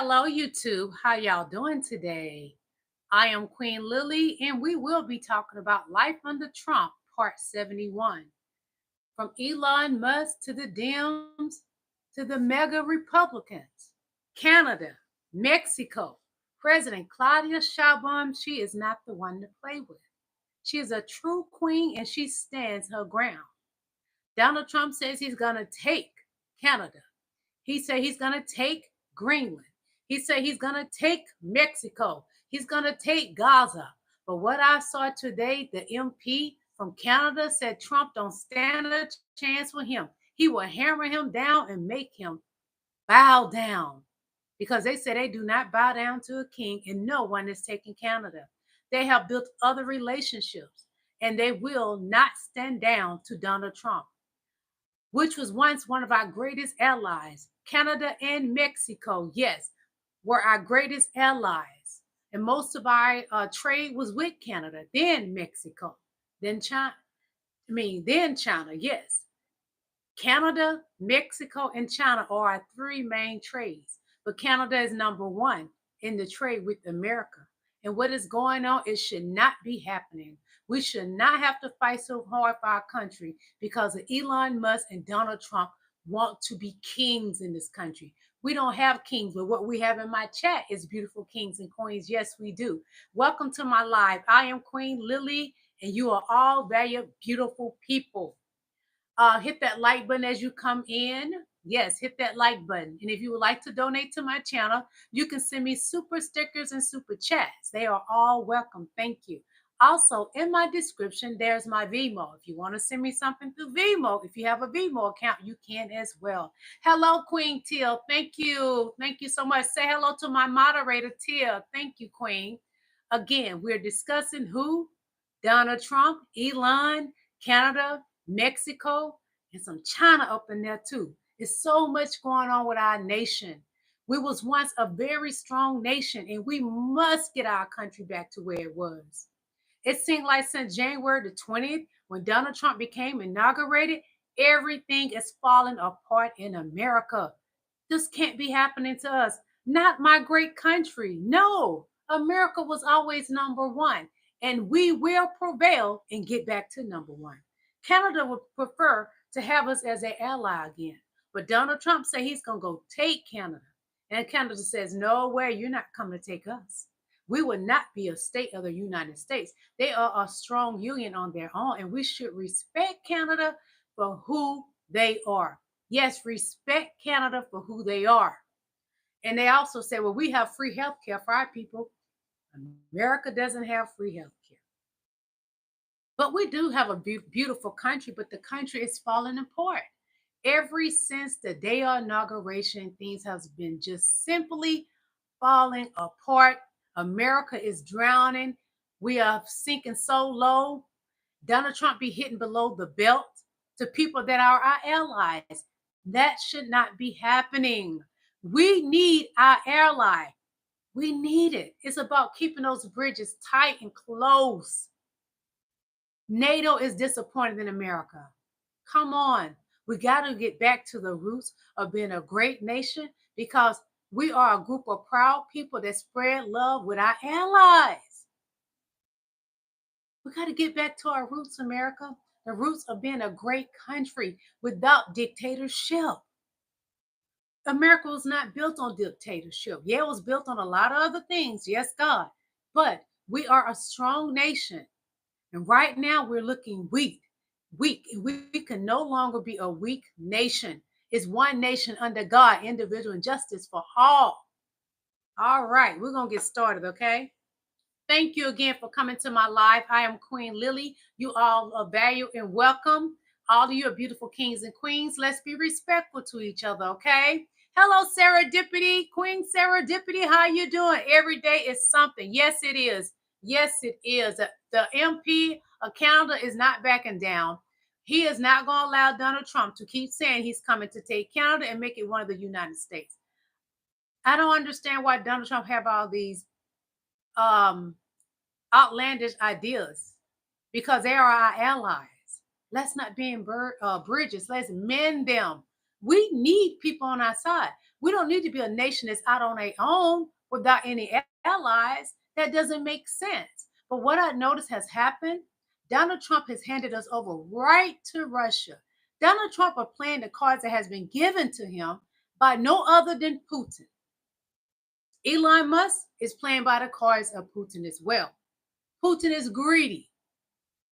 Hello, YouTube. How y'all doing today? I am Queen Lillie, and we will be talking about life under Trump, part 71. From Elon Musk to the Dems to the mega Republicans, Canada, Mexico, President Claudia Sheinbaum, she is not the one to play with. She is a true queen and she stands her ground. Donald Trump says he's going to take Canada. He said he's going to take Greenland. He said he's going to take Mexico. He's going to take Gaza. But what I saw today, the MP from Canada said Trump don't stand a chance with him. He will hammer him down and make him bow down, because they say they do not bow down to a king, and no one is taking Canada. They have built other relationships, and they will not stand down to Donald Trump, which was once one of our greatest allies. Canada and Mexico, yes, were our greatest allies. And most of our trade was with Canada, then Mexico, then China. Then China, yes. Canada, Mexico, and China are our three main trades. But Canada is number one in the trade with America. And what is going on, it should not be happening. We should not have to fight so hard for our country because of Elon Musk and Donald Trump want to be kings in this country. We don't have kings, but what we have in my chat is beautiful kings and queens. Yes, we do. Welcome to my live. I am Queen Lillie, and you are all very beautiful people. Hit that like button as you come in. Yes, hit that like button. And if you would like to donate to my channel, you can send me super stickers and super chats. They are all welcome. Thank you. Also, in my description, there's my Venmo. If you want to send me something through Venmo, if you have a Venmo account, you can as well. Hello, Queen Teal. Thank you. Thank you so much. Say hello to my moderator, Teal. Thank you, Queen. Again, we're discussing who? Donald Trump, Elon, Canada, Mexico, and some China up in there too. There's so much going on with our nation. We was once a very strong nation, and we must get our country back to where it was. It seemed like since January the 20th, when Donald Trump became inaugurated, everything is falling apart in America. This can't be happening to us. Not my great country. No, America was always number one, and we will prevail and get back to number one. Canada would prefer to have us as an ally again. But Donald Trump said he's going to go take Canada. And Canada says, no way, you're not coming to take us. We would not be a state of the United States. They are a strong union on their own, and we should respect Canada for who they are. Yes, respect Canada for who they are. And they also say, well, we have free health care for our people. America doesn't have free health care. But we do have a beautiful country, but the country is falling apart. Ever since the day of inauguration, things have been just simply falling apart. America is drowning. We are sinking so low. Donald Trump be hitting below the belt to people that are our allies. That should not be happening. We need our ally. We need it. It's about keeping those bridges tight and close. NATO is disappointed in America. Come on. We got to get back to the roots of being a great nation, because we are a group of proud people that spread love with our allies. We got to get back to our roots, America. The roots of being a great country without dictatorship. America was not built on dictatorship. Yeah, it was built on a lot of other things. Yes, God. But we are a strong nation. And right now we're looking weak. We can no longer be a weak nation. It's one nation under God, individual, and justice for all. All right, we're going to get started, okay? Thank you again for coming to my live. I am Queen Lillie. You all are valued and welcome. All of you are beautiful kings and queens. Let's be respectful to each other, okay? Hello, Serendipity. Queen Serendipity, how you doing? Every day is something. Yes, it is. Yes, it is. The MP of Canada is not backing down. He is not going to allow Donald Trump to keep saying he's coming to take Canada and make it one of the United States. I don't understand why Donald Trump have all these outlandish ideas, because they are our allies. Let's not burn bridges. Let's mend them. We need people on our side. We don't need to be a nation that's out on their own without any allies. That doesn't make sense. But what I noticed has happened, Donald Trump has handed us over right to Russia. Donald Trump are playing the cards that has been given to him by no other than Putin. Elon Musk is playing by the cards of Putin as well. Putin is greedy.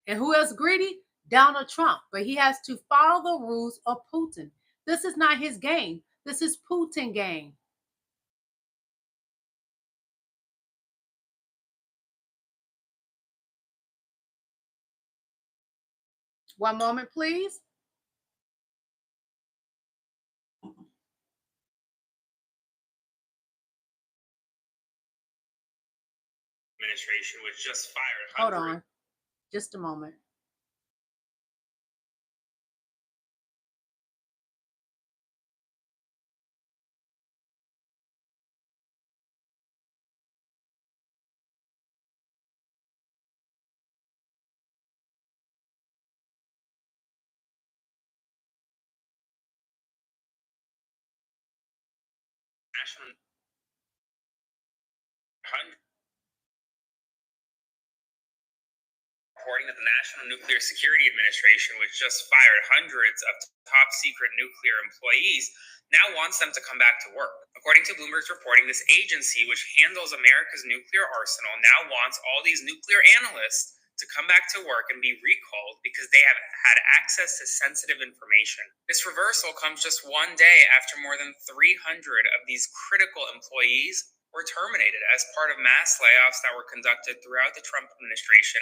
And who else greedy? Donald Trump. But he has to follow the rules of Putin. This is not his game. This is Putin's game. One moment, please. Administration was just fired. Hold on. Just a moment. National reporting that the National Nuclear Security Administration, which just fired hundreds of top secret nuclear employees, now wants them to come back to work. According to Bloomberg's reporting, this agency, which handles America's nuclear arsenal, now wants all these nuclear analysts to come back to work and be recalled because they have had access to sensitive information. This reversal comes just one day after more than 300 of these critical employees were terminated as part of mass layoffs that were conducted throughout the Trump administration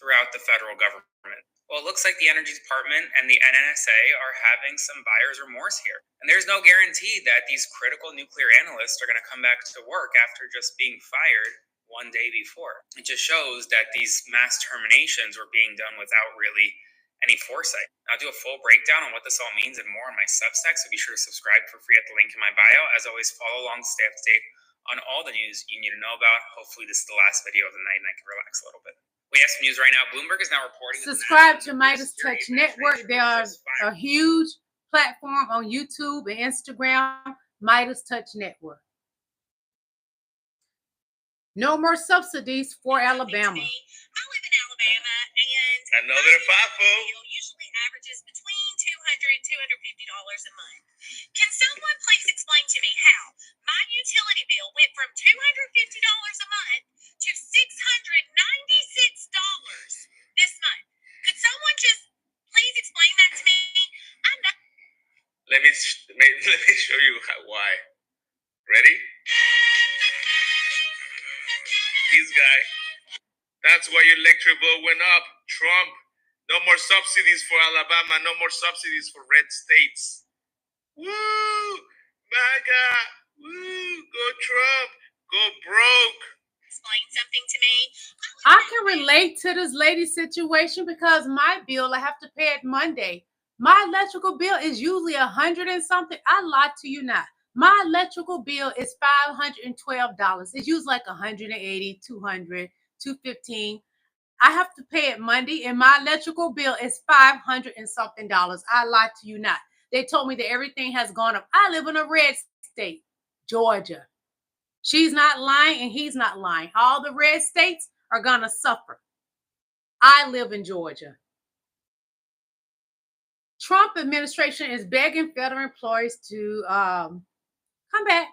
throughout the federal government. Well, it looks like the Energy Department and the NNSA are having some buyer's remorse here. And there's no guarantee that these critical nuclear analysts are going to come back to work after just being fired one day before. It just shows that these mass terminations were being done without really any foresight. I'll do a full breakdown on what this all means and more on my Substack, so be sure to subscribe for free at the link in my bio. As always, follow along, stay up to date on all the news you need to know about. Hopefully this is the last video of the night and I can relax a little bit. We have some news right now. Bloomberg is now reporting. Subscribe to Midas Touch Network. They are a huge platform on YouTube and Instagram. Midas Touch Network. No more subsidies for Alabama. I live in Alabama, and another FIFO usually averages between $200 and $250 a month. Can someone please explain to me how my utility bill went from $250 a month to $696 this month? Could someone just please explain that to me? I know. Let me show you why. Ready? These guys. That's why your electric bill went up. Trump. No more subsidies for Alabama. No more subsidies for red states. Woo! MAGA! Woo! Go Trump! Go broke! Explain something to me. I can relate to this lady's situation because my bill, I have to pay it Monday. My electrical bill is usually $100 and something. I lie to you not. My electrical bill is $512. It's usually like $180, $200, $215. I have to pay it Monday, and my electrical bill is $500 and something. I lie to you not. They told me that everything has gone up. I live in a red state, Georgia. She's not lying, and he's not lying. All the red states are gonna suffer. I live in Georgia. Trump administration is begging federal employees to come back.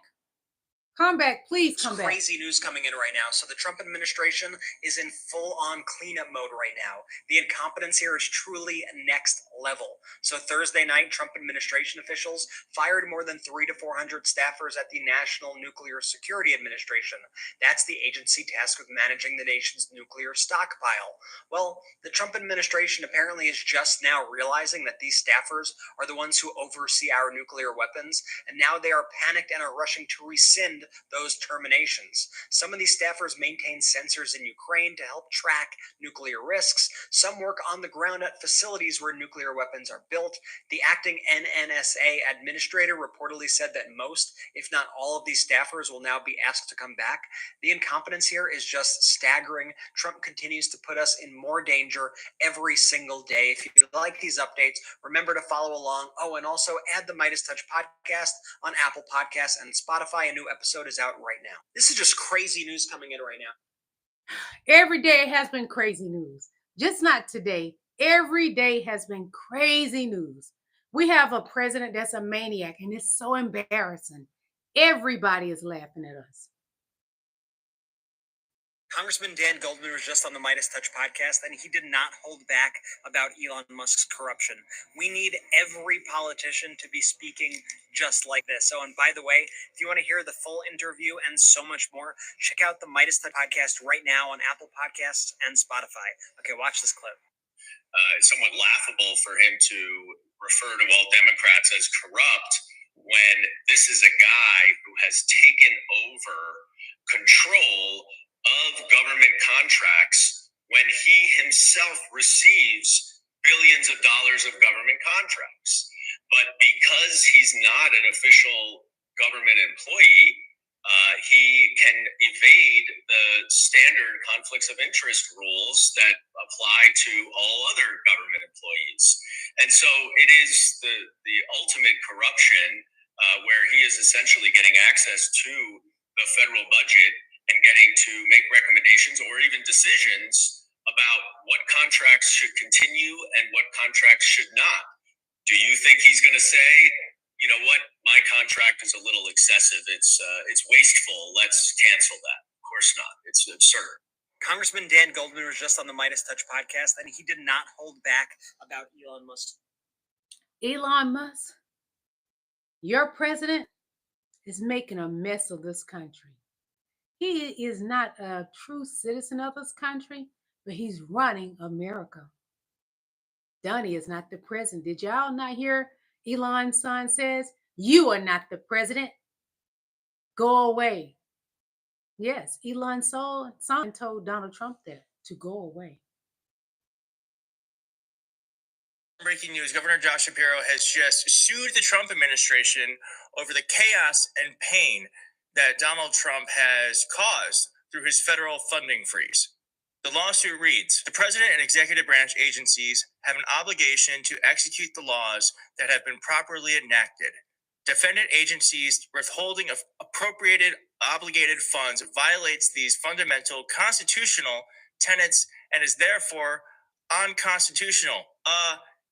Come back, please come back. Crazy news coming in right now. So the Trump administration is in full-on cleanup mode right now. The incompetence here is truly next level. So Thursday night, Trump administration officials fired more than 300 to 400 staffers at the National Nuclear Security Administration. That's the agency tasked with managing the nation's nuclear stockpile. Well, the Trump administration apparently is just now realizing that these staffers are the ones who oversee our nuclear weapons, and now they are panicked and are rushing to rescind those terminations. Some of these staffers maintain sensors in Ukraine to help track nuclear risks. Some work on the ground at facilities where nuclear nuclear weapons are built. The acting NNSA administrator reportedly said that most, if not all, of these staffers will now be asked to come back. The incompetence here is just staggering. Trump continues to put us in more danger every single day. If you like these updates, remember to follow along. Oh, and also add the Midas Touch podcast on Apple Podcasts and Spotify. A new episode is out right now. This is just crazy news coming in right now. Every day has been crazy news. Just not today. Every day has been crazy news. We have a president that's a maniac, and it's so embarrassing. Everybody is laughing at us. Congressman Dan Goldman was just on the Midas Touch podcast, and he did not hold back about Elon Musk's corruption. We need every politician to be speaking just like this. Oh, and by the way, if you want to hear the full interview and so much more, check out the Midas Touch podcast right now on Apple Podcasts and Spotify. Okay, watch this clip. It's somewhat laughable for him to refer to all Democrats as corrupt when this is a guy who has taken over control of government contracts when he himself receives billions of dollars of government contracts. But because he's not an official government employee, he can evade the standard conflicts of interest rules that apply to all other government employees. And so it is the ultimate corruption where he is essentially getting access to the federal budget and getting to make recommendations or even decisions about what contracts should continue and what contracts should not. Do you think he's going to say, you know what, my contract is a little excessive, it's wasteful, let's cancel that? Of course not. It's absurd. Congressman Dan Goldman was just on the Midas Touch podcast, and he did not hold back about Elon Musk. Elon Musk, your president is making a mess of this country. He is not a true citizen of this country, but he's running America. Donnie is not the president. Did y'all not hear Elon's son says, you are not the president. Go away. Yes, Elon's son told Donald Trump that, to go away. Breaking news, Governor Josh Shapiro has just sued the Trump administration over the chaos and pain that Donald Trump has caused through his federal funding freeze. The lawsuit reads, the president and executive branch agencies have an obligation to execute the laws that have been properly enacted. Defendant agencies' withholding of appropriated obligated funds violates these fundamental constitutional tenets and is therefore unconstitutional.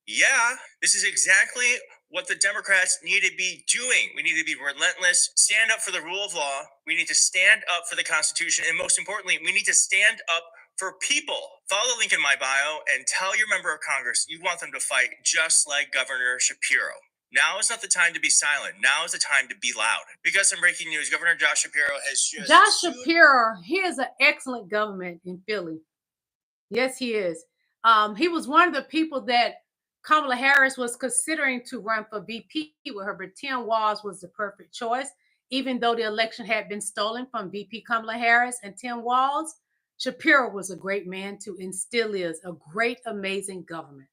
Yeah, this is exactly what the Democrats need to be doing. We need to be relentless, stand up for the rule of law. We need to stand up for the Constitution. And most importantly, we need to stand up for people. Follow the link in my bio and tell your member of Congress you want them to fight just like Governor Shapiro. Now is not the time to be silent. Now is the time to be loud. We got some breaking news. Governor Josh Shapiro has just... Josh Shapiro, he is an excellent government in Philly. Yes, he is. He was one of the people that Kamalaharris was considering to run for VP with her, but Tim Walz was the perfect choice. Even though the election had been stolen from VP Kamalaharris and Tim Walz, Shapiro was a great man to and still is a great, amazing government.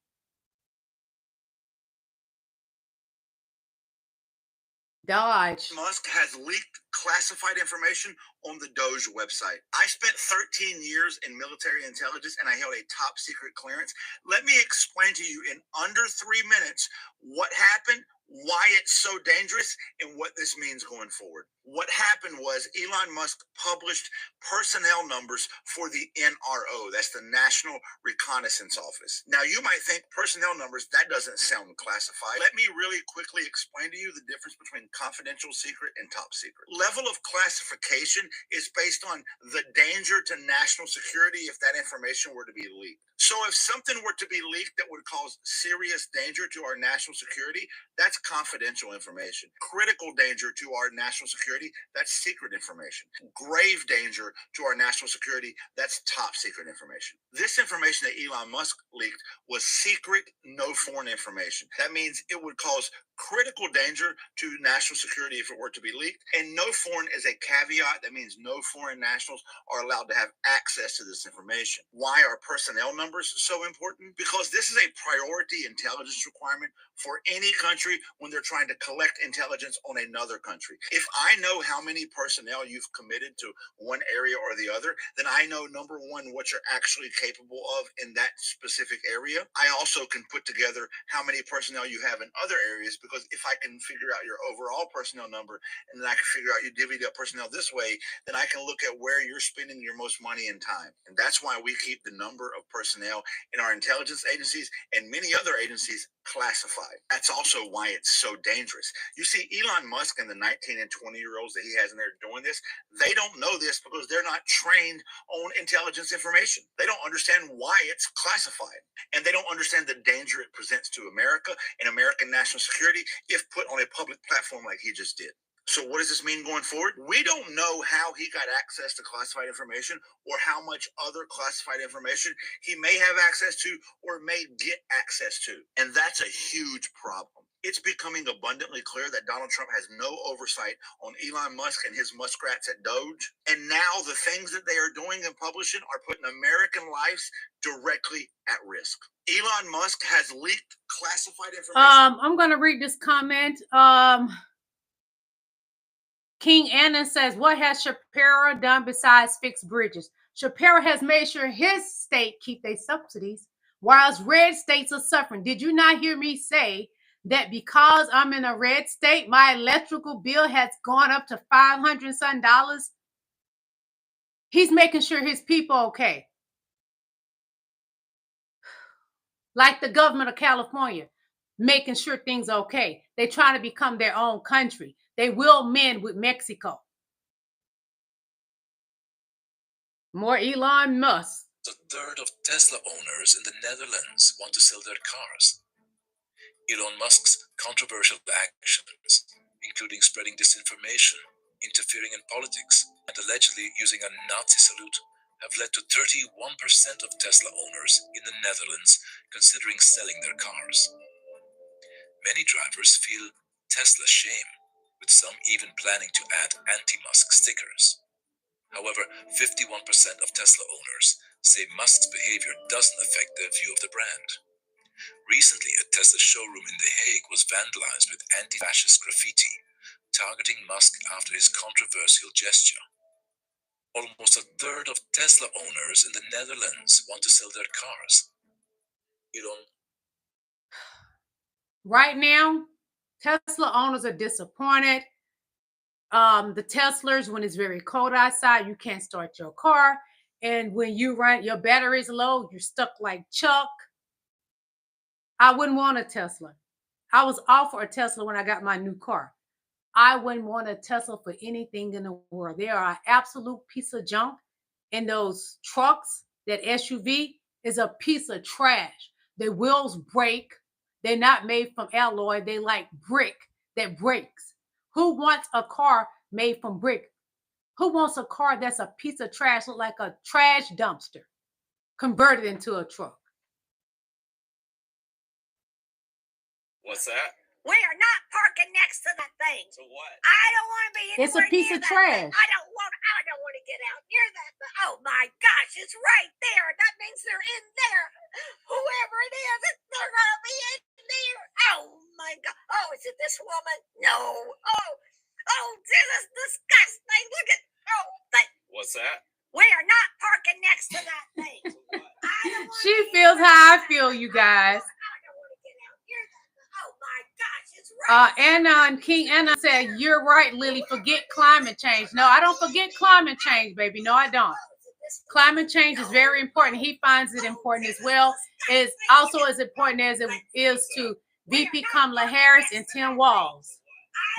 Dodge. Musk has leaked classified information on the Doge website. I spent 13 years in military intelligence and I held a top secret clearance. Let me explain to you in under 3 minutes what happened, why it's so dangerous, and what this means going forward. What happened was Elon Musk published personnel numbers for the NRO. That's the National Reconnaissance Office. Now, you might think personnel numbers, that doesn't sound classified. Let me really quickly explain to you the difference between confidential secret and top secret. Level of classification is based on the danger to national security if that information were to be leaked. So if something were to be leaked that would cause serious danger to our national security, that's confidential information. Critical danger to our national security security, that's secret information. Grave danger to our national security, that's top secret information. This information that Elon Musk leaked was secret, no foreign information. That means it would cause critical danger to national security if it were to be leaked. And no foreign is a caveat. That means no foreign nationals are allowed to have access to this information. Why are personnel numbers so important? Because this is a priority intelligence requirement for any country when they're trying to collect intelligence on another country. If I know how many personnel you've committed to one area or the other, then I know, number one, what you're actually capable of in that specific area. I also can put together how many personnel you have in other areas, because if I can figure out your overall personnel number and then I can figure out you divvied up personnel this way, then I can look at where you're spending your most money and time. And that's why we keep the number of personnel in our intelligence agencies and many other agencies classified. That's also why it's so dangerous. You see, Elon Musk and the 19 and 20-year-olds that he has in there doing this, they don't know this because they're not trained on intelligence information. They don't understand why it's classified. And they don't understand the danger it presents to America and American national security if put on a public platform like he just did. So what does this mean going forward? We don't know how he got access to classified information or how much other classified information he may have access to or may get access to. And that's a huge problem. It's becoming abundantly clear that Donald Trump has no oversight on Elon Musk and his muskrats at Doge. And now the things that they are doing and publishing are putting American lives directly at risk. Elon Musk has leaked classified information. I'm going to read this comment. King Anna says, what has Shapiro done besides fix bridges? Shapiro has made sure his state keep their subsidies, whilst red states are suffering. Did you not hear me say that because I'm in a red state, my electrical bill has gone up to $500 something? He's making sure his people okay. Like the government of California, making sure things are okay. They're trying to become their own country. They will mend with Mexico. More Elon Musk. A third of Tesla owners in the Netherlands want to sell their cars. Elon Musk's controversial actions, including spreading disinformation, interfering in politics, and allegedly using a Nazi salute, have led to 31% of Tesla owners in the Netherlands considering selling their cars. Many drivers feel Tesla shame, with some even planning to add anti-Musk stickers. However, 51% of Tesla owners say Musk's behavior doesn't affect their view of the brand. Recently, a Tesla showroom in The Hague was vandalized with anti-fascist graffiti, targeting Musk after his controversial gesture. Almost a third of Tesla owners in the Netherlands want to sell their cars. Elon. Right now, Tesla owners are disappointed. The Teslers, when it's very cold outside, you can't start your car. And when you run, your battery's low, you're stuck like Chuck. I wouldn't want a Tesla. I was offered a Tesla when I got my new car. I wouldn't want a Tesla for anything in the world. They are an absolute piece of junk. And those trucks, that SUV, is a piece of trash. The wheels break. They're not made from alloy. They like brick that breaks. Who wants a car made from brick? Who wants a car that's a piece of trash, look like a trash dumpster, converted into a truck? What's that? We are not parking next to that thing. So what? I don't want to be anywhere It's a piece near of that trash. thing. I don't want to get out near that. Oh my gosh, it's right there. That means they're in there. Whoever it is, they're gonna be in there. Oh my God. Oh, is it this woman? No. Oh, this is disgusting. Look at. What's that? We are not parking next to that thing. I don't wanna She be feels anywhere how I near feel, that. you guys. I don't want to get out near that. Oh my gosh, it's right. Anna and King Anna said, you're right, Lily. Forget climate change. No, I don't forget climate change, baby. No, I don't. Climate change is very important. He finds it important as well. It's also as important as it is to VP Kamala Harris and Tim Walz.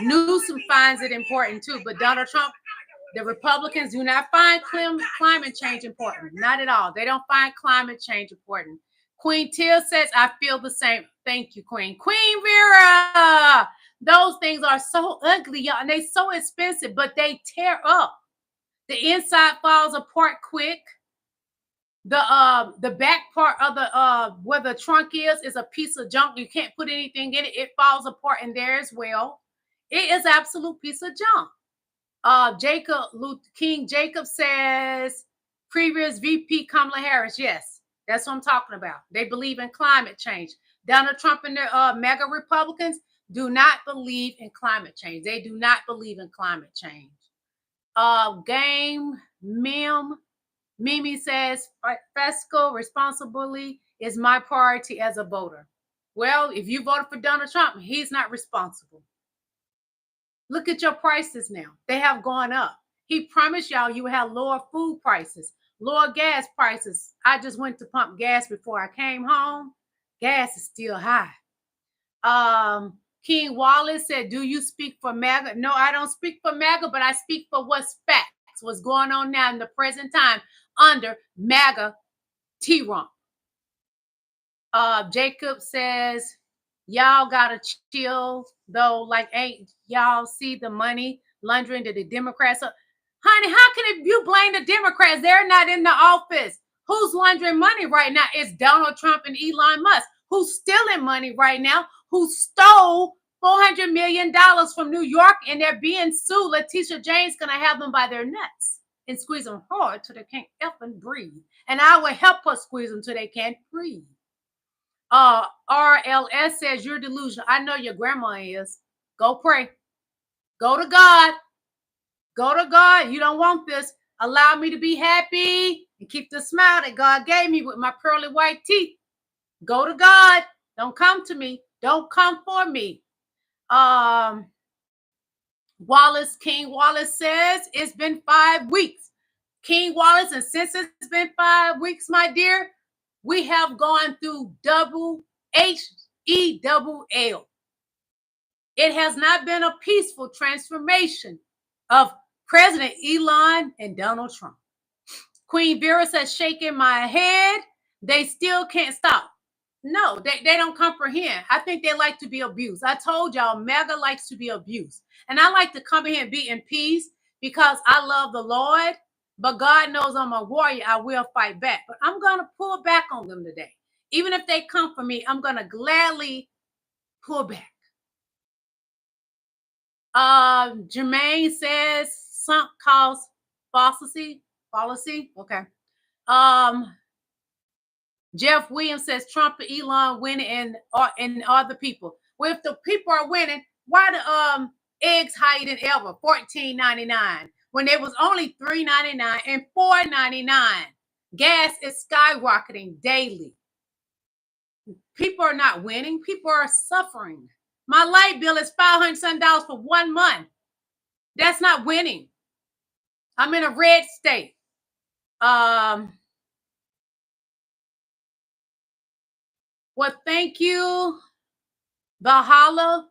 Newsom finds it important too, but Donald Trump, the Republicans do not find climate change important. Not at all. They don't find climate change important. Queen Till says, I feel the same. Thank you, Queen. Queen Vera. Those things are so ugly, y'all, and they so expensive, but they tear up. The inside falls apart quick. The back part of the where the trunk is a piece of junk. You can't put anything in it. It falls apart in there as well. It is absolute piece of junk. King Jacob says previous VP Kamala Harris. Yes, that's what I'm talking about. They believe in climate change. Donald Trump and the MAGA Republicans do not believe in climate change. They do not believe in climate change. Mimi says fiscal responsibility is my priority as a voter. Well, if you voted for Donald Trump, he's not responsible. Look at your prices now. They have gone up. He promised y'all you would have lower food prices, lower gas prices. I just went to pump gas before I came home. Gas is still high. King Wallace said, do you speak for MAGA? No, I don't speak for MAGA, but I speak for what's facts, what's going on now in the present time under MAGA T-Rump. Jacob says, y'all gotta chill though, like ain't y'all see the money laundering to the Democrats? Honey, how can you blame the Democrats? They're not in the office. Who's laundering money right now? It's Donald Trump and Elon Musk. Who's stealing money right now? Who stole $400 million from New York, and they're being sued. Letitia James gonna have them by their nuts and squeeze them hard till they can't effing breathe. And I will help her squeeze them till they can't breathe. RLS says you're delusional. I know your grandma is. Go pray. Go to God. Go to God. You don't want this. Allow me to be happy and keep the smile that God gave me with my pearly white teeth. Go to God. Don't come to me. Don't come for me. King Wallace says it's been 5 weeks. King Wallace, and since it's been 5 weeks, my dear, we have gone through double HELL. It has not been a peaceful transformation of President Elon and Donald Trump. Queen Vera says, shaking my head. They still can't stop. No, they don't comprehend. I think they like to be abused. I told y'all, MAGA likes to be abused. And I like to come here and be in peace because I love the Lord. But God knows I'm a warrior. I will fight back. But I'm going to pull back on them today. Even if they come for me, I'm going to gladly pull back. Jermaine says sunk cost fallacy. Okay. Jeff Williams says Trump and Elon winning and other people. Well, if the people are winning, why the eggs higher than ever? $14.99 when it was only $3.99 and $4.99. Gas is skyrocketing daily. People are not winning. People are suffering. My light bill is $500 for 1 month. That's not winning. I'm in a red state. Well, thank you, Valhalla,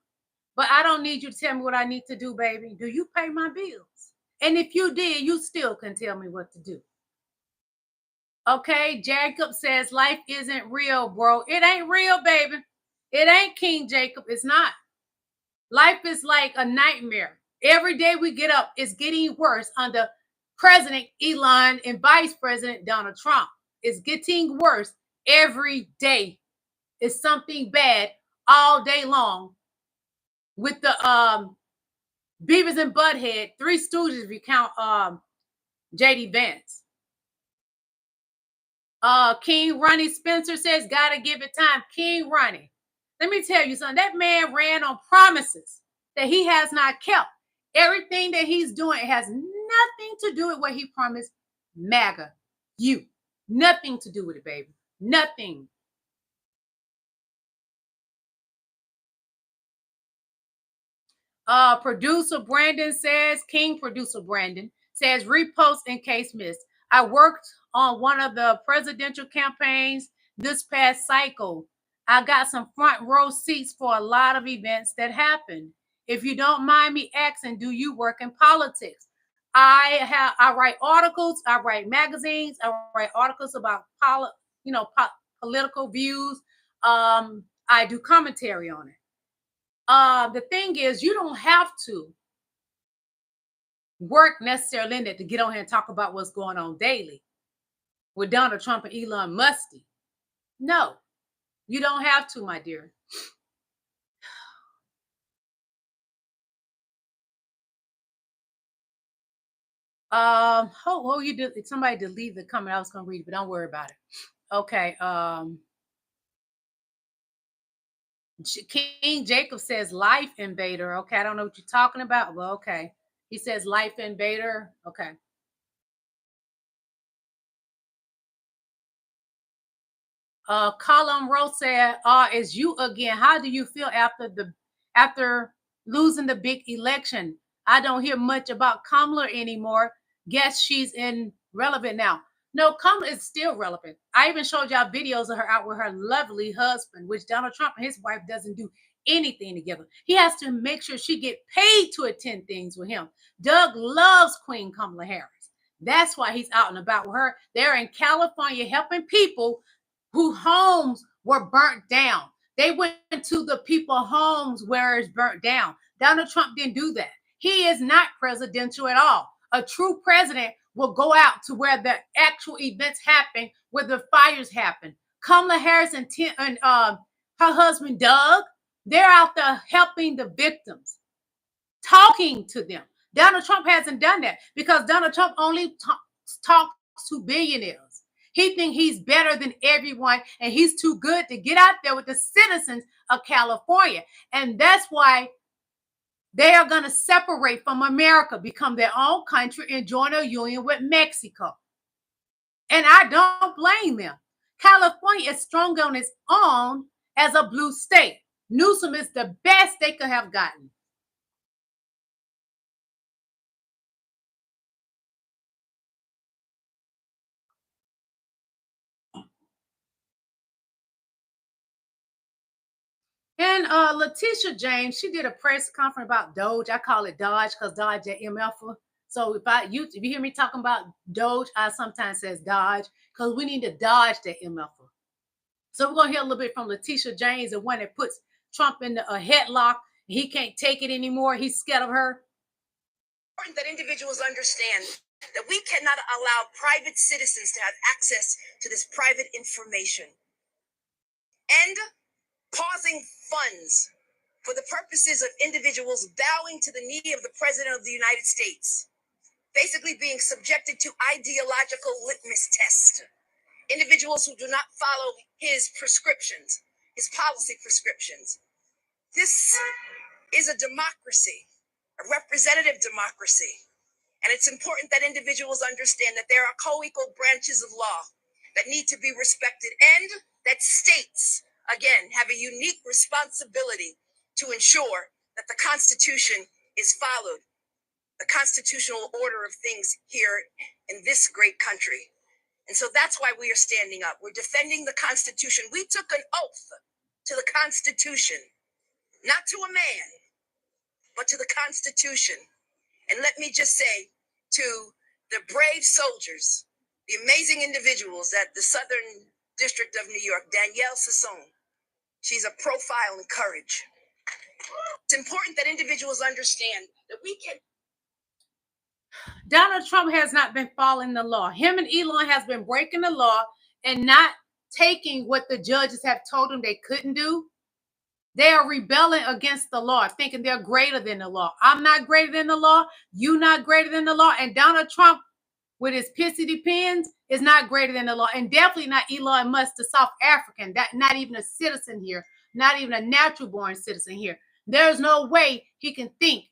but I don't need you to tell me what I need to do, baby. Do you pay my bills? And if you did, you still can tell me what to do. Okay, Jacob says life isn't real, bro. It ain't real, baby. It ain't King Jacob. It's not. Life is like a nightmare. Every day we get up, it's getting worse under President Elon and Vice President Donald Trump. It's getting worse every day. It's something bad all day long with the Beavis and Butthead, Three Stooges if you count jdvance. King Ronnie Spencer says, gotta give it time. King Ronnie, let me tell you something. That man ran on promises that he has not kept. Everything that he's doing has nothing to do with what he promised MAGA. You. Nothing to do with it, baby. Nothing. Producer Brandon says, King Producer Brandon says, repost in case missed. I worked on one of the presidential campaigns this past cycle. I got some front row seats for a lot of events that happened. If you don't mind me asking, do you work in politics? I write articles, I write magazines, I write articles about political views. I do commentary on it. The thing is, you don't have to work necessarily in it to get on here and talk about what's going on daily with Donald Trump and Elon Musk. No, you don't have to, my dear. You did somebody delete the comment. I was gonna read it, but don't worry about it. Okay. King Jacob says life invader. Okay, I don't know what you're talking about. Well, okay. He says life invader. Okay. Colin Rose said, it's you again. How do you feel after losing the big election? I don't hear much about Kamala anymore. Guess she's irrelevant now. No, Kamala is still relevant. I even showed y'all videos of her out with her lovely husband, which Donald Trump and his wife doesn't do anything together. He has to make sure she get paid to attend things with him. Doug loves Queen Kamala Harris. That's why he's out and about with her. They're in California helping people whose homes were burnt down. They went to the people's homes where it's burnt down. Donald Trump didn't do that. He is not presidential at all. A true president will go out to where the actual events happen, where the fires happen. Kamala Harris and her husband, Doug, they're out there helping the victims, talking to them. Donald Trump hasn't done that because Donald Trump only talks to billionaires. He thinks he's better than everyone, and he's too good to get out there with the citizens of California. And that's why they are going to separate from America, become their own country, and join a union with Mexico. And I don't blame them. California is strong on its own as a blue state. Newsom is the best they could have gotten. And Letitia James, she did a press conference about Doge. I call it Dodge because Dodge at MF. So if you hear me talking about Doge, I sometimes says Dodge because we need to dodge the MF. So we're gonna hear a little bit from Letitia James, the one that puts Trump in a headlock. He can't take it anymore. He's scared of her. Important that individuals understand that we cannot allow private citizens to have access to this private information. And pausing funds for the purposes of individuals bowing to the knee of the President of the United States, basically being subjected to ideological litmus tests. Individuals who do not follow his prescriptions, his policy prescriptions. This is a democracy, a representative democracy. And it's important that individuals understand that there are co-equal branches of law that need to be respected, and that states, again, have a unique responsibility to ensure that the Constitution is followed, the constitutional order of things here in this great country. And so that's why we are standing up. We're defending the Constitution. We took an oath to the Constitution, not to a man, but to the Constitution. And let me just say to the brave soldiers, the amazing individuals at the Southern District of New York, Danielle Sassone, she's a profile in courage. It's important that individuals understand that we can. Donald Trump has not been following the law. Him and Elon has been breaking the law and not taking what the judges have told them they couldn't do. They are rebelling against the law, thinking they're greater than the law. I'm not greater than the law. You're not greater than the law. And Donald Trump, with his pissy depends, is not greater than the law. And definitely not Elon Musk, the South African, that not even a citizen here, not even a natural born citizen here. There's no way he can think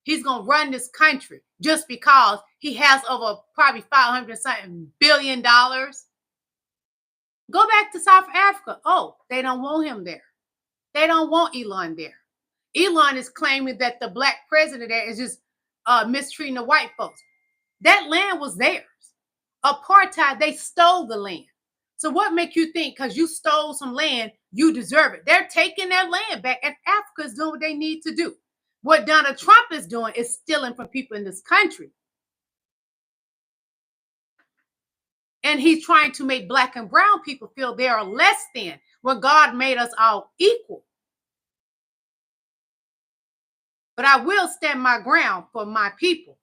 he's going to run this country just because he has over probably $500 billion. Go back to South Africa. Oh, they don't want him there. They don't want Elon there. Elon is claiming that the black president there is just mistreating the white folks. That land was theirs. Apartheid, they stole the land. So what make you think because you stole some land, you deserve it? They're taking their land back, and Africa is doing what they need to do. What Donald Trump is doing is stealing from people in this country. And he's trying to make black and brown people feel they are less than when God made us all equal. but I will stand my ground for my people.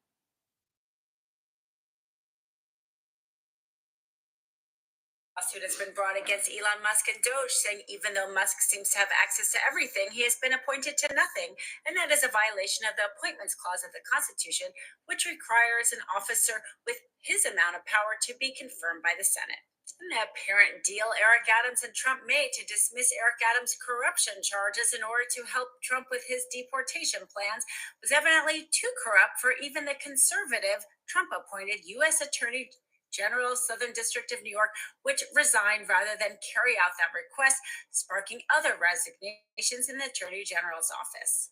Lawsuit has been brought against Elon Musk and Doge, saying even though Musk seems to have access to everything, he has been appointed to nothing, and that is a violation of the Appointments Clause of the Constitution, which requires an officer with his amount of power to be confirmed by the Senate. And the apparent deal Eric Adams and Trump made to dismiss Eric Adams' corruption charges in order to help Trump with his deportation plans was evidently too corrupt for even the conservative Trump-appointed U.S. Attorney General Southern District of New York, which resigned rather than carry out that request, sparking other resignations in the Attorney General's office.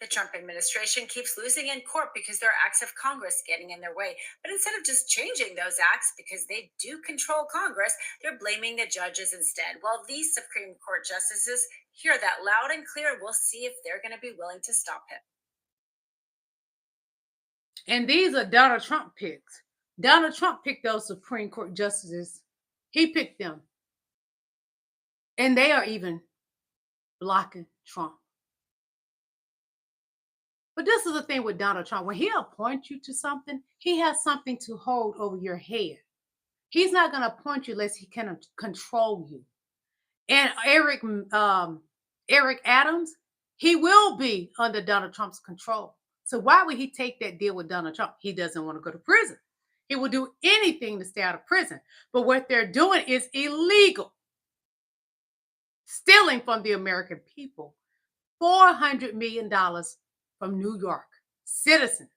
The Trump administration keeps losing in court because there are acts of Congress getting in their way. But instead of just changing those acts because they do control Congress, they're blaming the judges instead. Well, these Supreme Court justices hear that loud and clear. We'll see if they're going to be willing to stop him. And these are Donald Trump picks. Donald Trump picked those Supreme Court justices. He picked them. And they are even blocking Trump. But this is the thing with Donald Trump. When he appoints you to something, he has something to hold over your head. He's not going to appoint you unless he can control you. And Eric Adams, he will be under Donald Trump's control. So why would he take that deal with Donald Trump? He doesn't want to go to prison. He will do anything to stay out of prison. But what they're doing is illegal. Stealing from the American people $400 million from New York citizens.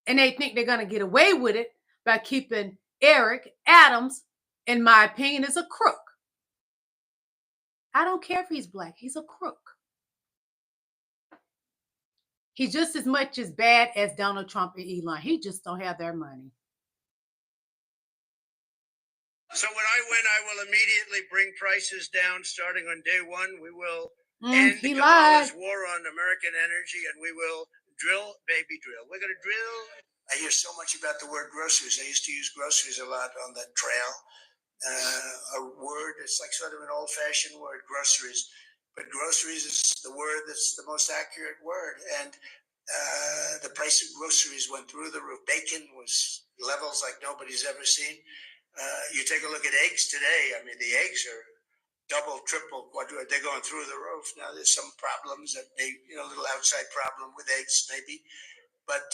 And they think they're going to get away with it by keeping Eric Adams, in my opinion, is a crook. I don't care if he's black. He's a crook. He's just as much as bad as Donald Trump and Elon. He just don't have their money. So when I win, I will immediately bring prices down starting on day one. We will end Kamala's war on American energy, and we will drill, baby, drill. We're going to drill. I hear so much about the word groceries. I used to use groceries a lot on that trail. A word, it's like sort of an old-fashioned word, groceries. But groceries is the word that's the most accurate word. And the price of groceries went through the roof. Bacon was levels like nobody's ever seen. You take a look at eggs today. I mean, the eggs are double, triple, quadruple. They're going through the roof. Now, there's some problems that a little outside problem with eggs, maybe. But,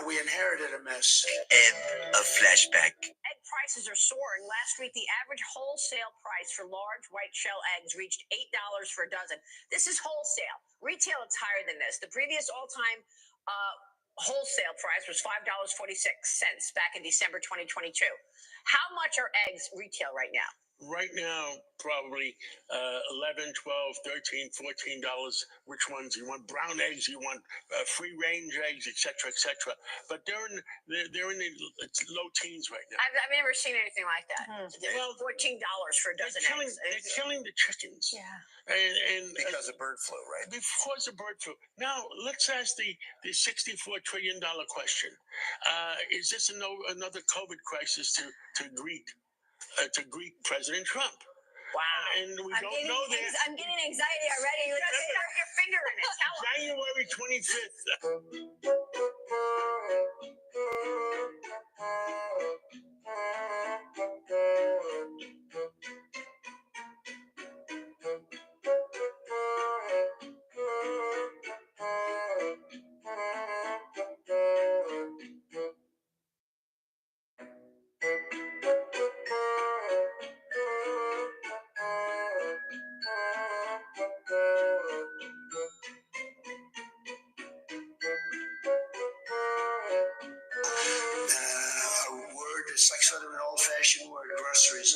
we inherited a mess. End of flashback. Egg prices are soaring. Last week, the average wholesale price for large white shell eggs reached $8 for a dozen. This is wholesale. Retail, it's higher than this. The previous all-time wholesale price was $5.46 back in December 2022. How much are eggs retail right now? Right now, probably $11, $12, $13, $14. Which ones you want? Brown eggs, you want free-range eggs, etc., etc. But they're in the low teens right now. I've never seen anything like that. Well, $14 for a dozen eggs. They're killing the chickens. Yeah. And Because of bird flu, right? Because of bird flu. Now, let's ask the $64 trillion question. Is this another COVID crisis to greet President Trump? Wow. And we don't know that. I'm getting anxiety already. Just stick your finger in it. Tell us. January 25th. It's like sort of an old-fashioned word, groceries.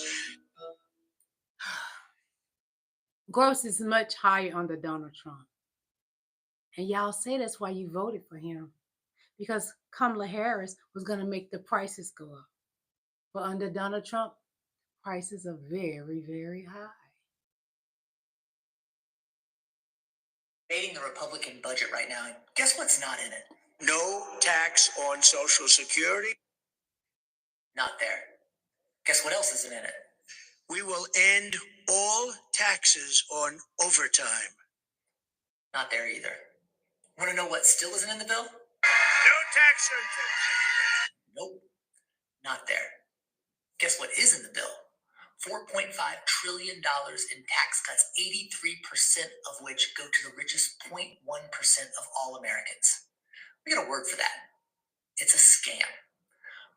Gross is much higher under Donald Trump. And y'all say that's why you voted for him. Because Kamalaharris was going to make the prices go up. But under Donald Trump, prices are very, very high. Debating the Republican budget right now. Guess what's not in it? No tax on Social Security. Not there. Guess what else isn't in it? We will end all taxes on overtime. Not there either. Want to know what still isn't in the bill? No tax surcharge. Nope, not there. Guess what is in the bill? $4.5 trillion in tax cuts, 83% of which go to the richest 0.1% of all Americans. We got a word for that. It's a scam.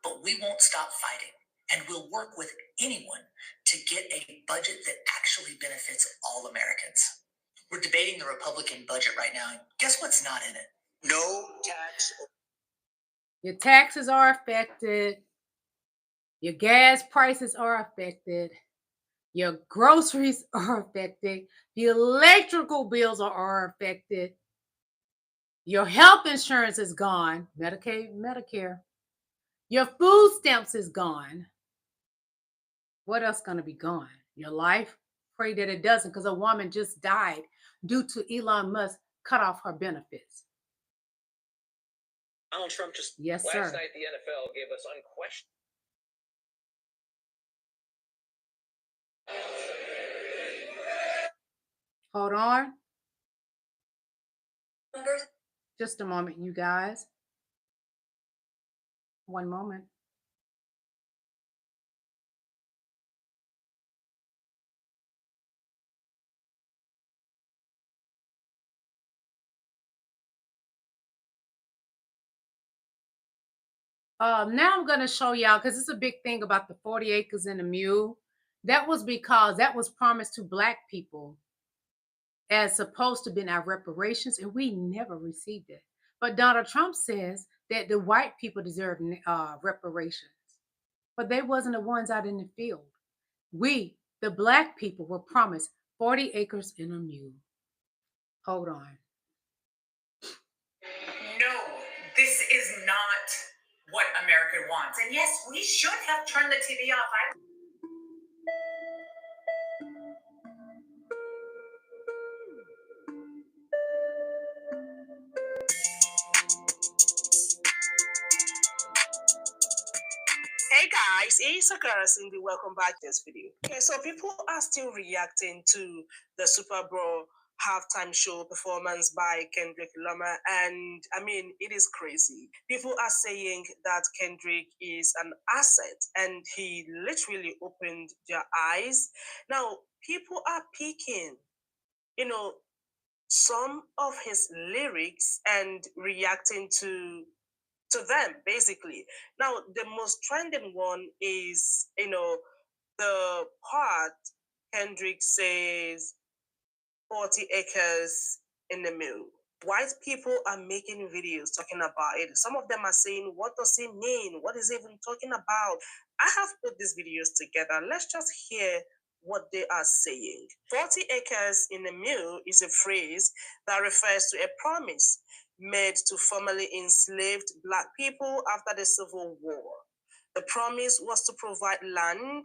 But we won't stop fighting, and we'll work with anyone to get a budget that actually benefits all Americans. We're debating the Republican budget right now, and guess what's not in it? No tax. Your taxes are affected. Your gas prices are affected. Your groceries are affected. Your electrical bills are affected. Your health insurance is gone. Medicaid, Medicare. Your food stamps is gone. What else going to be gone? Your life? Pray that it doesn't, because a woman just died due to Elon Musk cut off her benefits. Donald Trump just Yes, last sir. night the NFL gave us unquestioned. Hold on. Just a moment, you guys. One moment. Now I'm going to show y'all, because it's a big thing about the 40 acres and a mule. That was because that was promised to Black people as supposed to be our reparations, and we never received it. But Donald Trump says that the white people deserve reparations, but they wasn't the ones out in the field. We, the Black people, were promised 40 acres and a mule. Hold on. No, this is not what America wants. And yes, we should have turned the TV off. Hey guys, it's Sakara Cindy. Welcome back to this video. Okay, so people are still reacting to the Super Bowl halftime show performance by Kendrick Lamar, and I mean, it is crazy. People are saying that Kendrick is an asset, and he literally opened their eyes. Now, people are picking, some of his lyrics and reacting to them, basically. Now, the most trending one is, the part Kendrick says 40 acres in the mill. White people are making videos talking about it. Some of them are saying, what does it mean? What is it even talking about? I have put these videos together. Let's just hear what they are saying. 40 acres in a mill is a phrase that refers to a promise made to formerly enslaved Black people after the Civil War. The promise was to provide land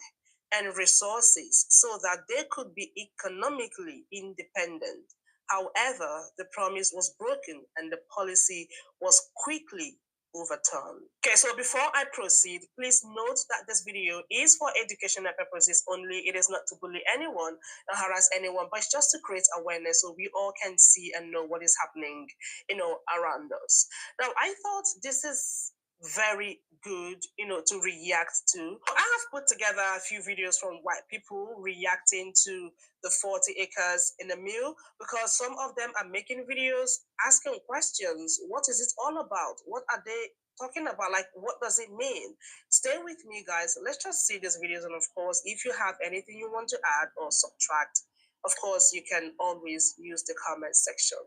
and resources so that they could be economically independent. However, the promise was broken and the policy was quickly overturned. Okay, so before I proceed, please note that this video is for educational purposes only. It is not to bully anyone or harass anyone, but it's just to create awareness so we all can see and know what is happening, around us. Now, I thought this is very good, to react to. I have put together a few videos from white people reacting to the 40 acres in a mill, because some of them are making videos asking questions. What is it all about? What are they talking about? Like, what does it mean? Stay with me, guys. Let's just see these videos. And of course, if you have anything you want to add or subtract, of course, you can always use the comment section.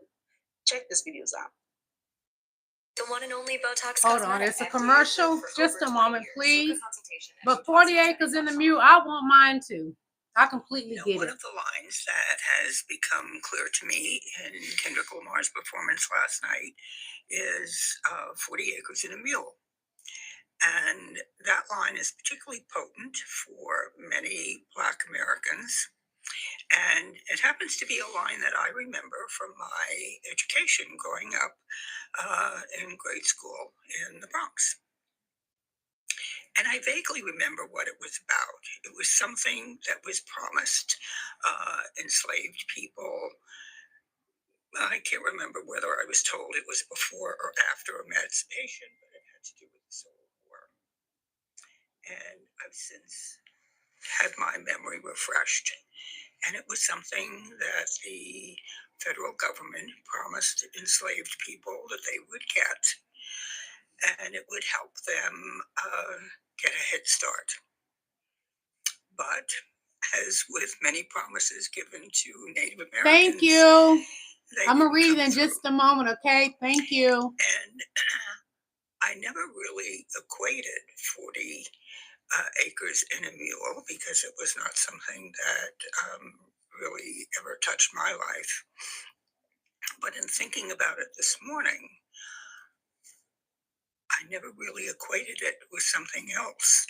Check these videos out. The one and only Botox. Hold on, it's a commercial. Just a moment, please. But 40 acres in the mule, I want mine too. I completely get one it. of the lines that has become clear to me in Kendrick Lamar's performance last night is 40 acres in a mule. And that line is particularly potent for many Black Americans. And it happens to be a line that I remember from my education growing up in grade school in the Bronx. And I vaguely remember what it was about. It was something that was promised enslaved people I can't remember whether I was told it was before or after emancipation, but it had to do with the Civil War. And I've since had my memory refreshed. And it was something that the federal government promised enslaved people that they would get, and it would help them get a head start. But as with many promises given to Native Americans, thank you. I'm going to didn't read come in through. just a moment, okay? Thank you. And I never really equated 40 acres in a mule because it was not something that really ever touched my life. But in thinking about it this morning, I never really equated it with something else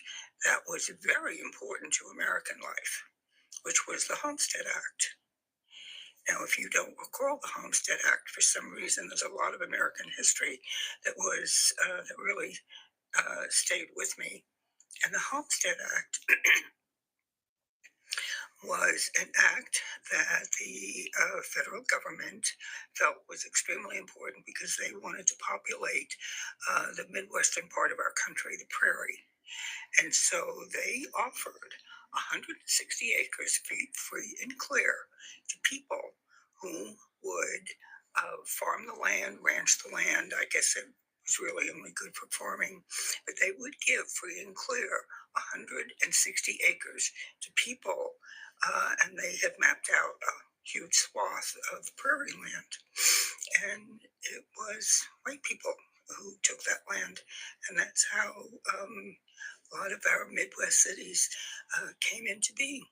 that was very important to American life, which was the Homestead Act. Now, if you don't recall the Homestead Act, for some reason, there's a lot of American history that was that really stayed with me. And the Homestead Act was an act that the federal government felt was extremely important because they wanted to populate the Midwestern part of our country, the prairie. And so they offered 160 acres free and clear to people who would farm the land, ranch the land. I guess it was really only good for farming, but they would give free and clear 160 acres to people, and they had mapped out a huge swath of prairie land. And it was white people who took that land, and that's how a lot of our Midwest cities came into being.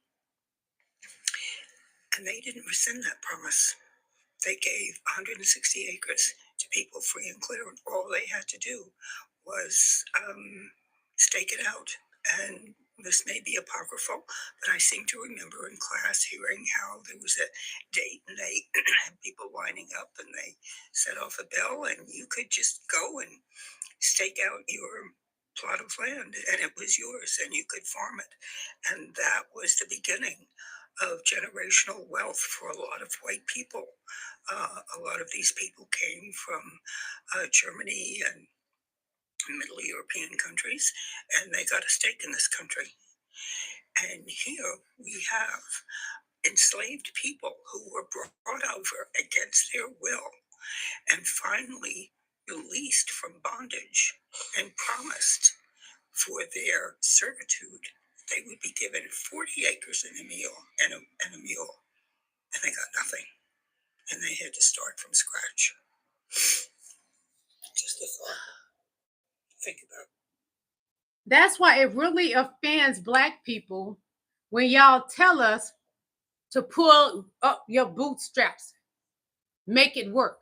And they didn't rescind that promise. They gave 160 acres to people free and clear, and all they had to do was stake it out. And this may be apocryphal, but I seem to remember in class hearing how there was a date and they had people lining up and they set off a bell and you could just go and stake out your plot of land and it was yours and you could farm it. And that was the beginning of generational wealth for a lot of white people. A lot of these people came from Germany and Middle European countries, and they got a stake in this country. And here we have enslaved people who were brought over against their will and finally released from bondage and promised for their servitude they would be given 40 acres and a mule, and a mule, and they got nothing, and they had to start from scratch. Just a thought. Think about it. That's why it really offends Black people when y'all tell us to pull up your bootstraps, make it work.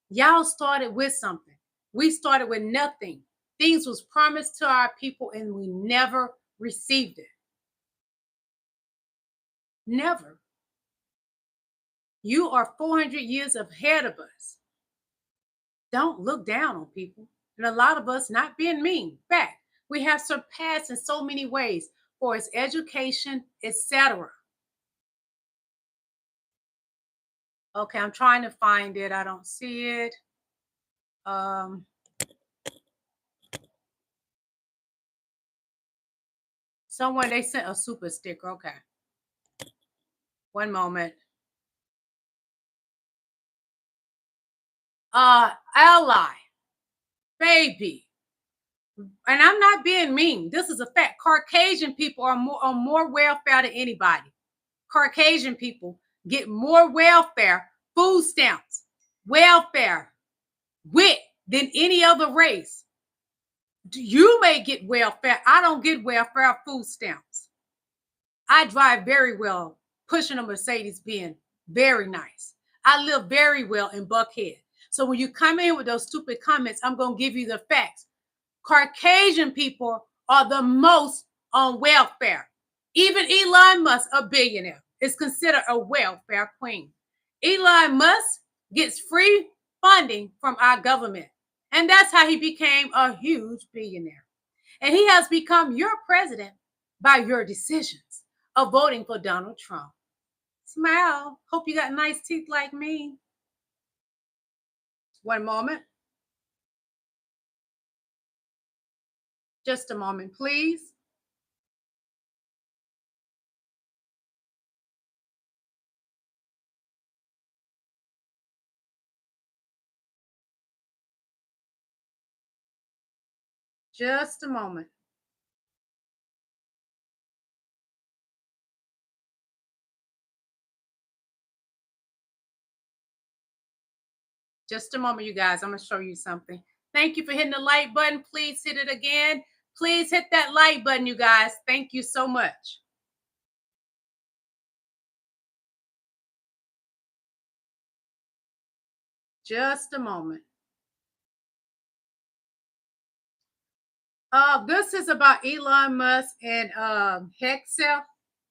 Y'all started with something. We started with nothing. Things was promised to our people and we never received it. Never. You are 400 years ahead of us. Don't look down on people. And a lot of us, not being mean, in fact, we have surpassed in so many ways for its education, etc. Okay, I'm trying to find it. I don't see it. Somewhere they sent a super sticker. Okay. One moment. Ally, baby. And I'm not being mean. This is a fact. Caucasian people are more welfare than anybody. Caucasian people get more welfare, food stamps, welfare, WIC than any other race. You may get welfare. I don't get welfare, food stamps. I drive very well, pushing a Mercedes-Benz, very nice. I live very well in Buckhead. So when you come in with those stupid comments, I'm going to give you the facts. Caucasian people are the most on welfare. Even Elon Musk, a billionaire, is considered a welfare queen. Elon Musk gets free funding from our government. And that's how he became a huge billionaire. And he has become your president by your decisions of voting for Donald Trump. Smile. Hope you got nice teeth like me. One moment. Just a moment, please. Just a moment. Just a moment, you guys. I'm going to show you something. Thank you for hitting the like button. Please hit it again. Please hit that like button, you guys. Thank you so much. Just a moment. This is about Elon Musk and XUAL.